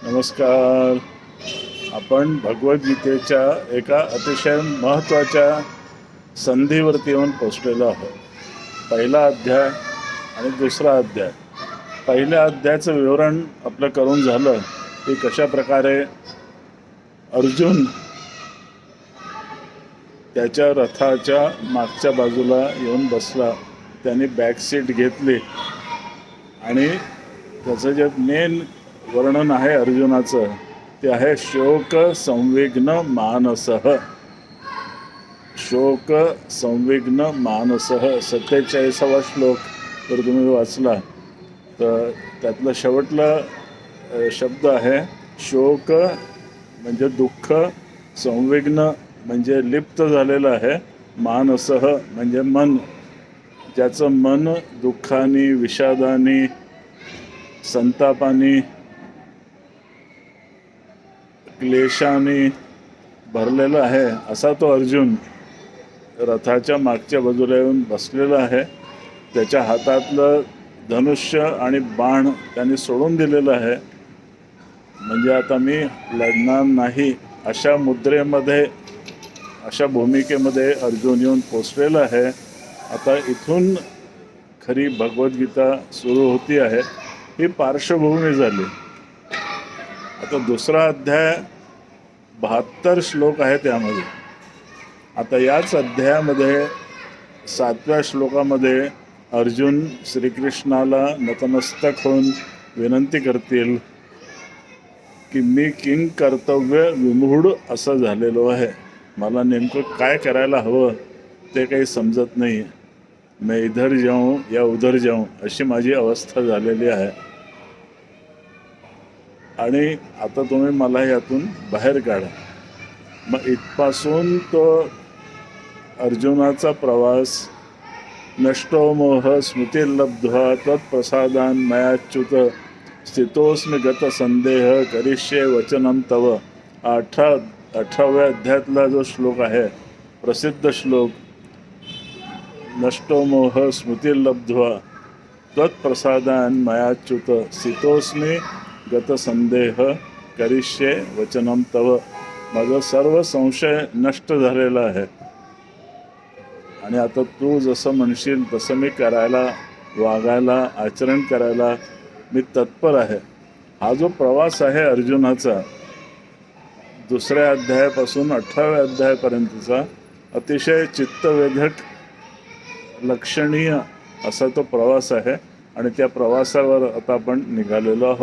नमस्कार. आपण भगवद्गीतेच्या एका अतिशय महत्त्वाच्या संधीवरती येऊन पोचलेलो आहोत. पहिला अध्याय आणि दुसरा अध्याय. पहिल्या अध्यायाचं विवरण आपलं करून झालं की कशा प्रकारे अर्जुन त्याच्या रथाच्या मागच्या बाजूला येऊन बसला. त्यांनी बॅक सीट घेतली आणि त्याचं जे मेन वर्णन आहे अर्जुनाचं ते आहे शोक संविघ्न मानसः. शोक संविघ्न मानसः 47वा श्लोक जर तुम्ही वाचला तर त्यातलं शेवटला शब्द आहे शोक म्हणजे दुःख, संविघ्न म्हणजे लिप्त झालेलं आहे, मानसः म्हणजे मन. ज्याचं मन दुःखाने, विषादाने, संतापाने, क्लेशाने भरलेला आहे असा तो अर्जुन रथाच्या मागच्या बाजूला येऊन बसलेला आहे. त्याच्या हातातलं धनुष्य आणि बाण त्यांनी सोडून दिलेलं आहे. म्हणजे आता मी लढणार नाही अशा मुद्रेमध्ये, अशा भूमिकेमध्ये अर्जुन येऊन पोचलेला आहे. आता इथून खरी भगवद्गीता सुरू होती आहे. ही पार्श्वभूमी झाली. आता दुसरा अध्याय 72 श्लोक आहे त्यामध्ये. आता याच अध्यायामध्ये 7व्या श्लोकामध्ये अर्जुन श्रीकृष्णाला नतमस्तक होऊन विनंती करतील की मी किंग कर्तव्य विमूढ असं झालेलो आहे. मला नेमकं काय करायला हवं ते काही समजत नाही. मैं इधर जाऊं या उधर जाऊं अशी माझी अवस्था झालेली आहे आणि आता तुम्ही मला यातून बाहेर काढा. मग इथपासून तो अर्जुनाचा प्रवास नष्टो मोह स्मृतिर्लब्ध्वा त्वत्प्रसादान् मयाच्युत स्थितोस्मि गत संदेह करिष्ये वचनं तव. 18व्या अध्यायातला जो श्लोक आहे, प्रसिद्ध श्लोक, नष्टो मोह स्मृतिर्लब्ध्वा त्वत्प्रसादान् मयाच्युत स्थितोस्मि गत संदेह करिष्ये वचनं तव. माझा सर्व संशय नष्ट झालेला आहे आणि आता तू जसं म्हणशील तसं मी करायला, वागायला, आचरण करायला मी तत्पर आहे. हा जो प्रवास आहे अर्जुनाचा दुसऱ्या अध्यायापासून 18व्या अध्यायापर्यंतचा अतिशय चित्तवेधक, लक्षणीय असा तो प्रवास आहे आणि त्या प्रवासावर आता आपण निघालेलो आहोत.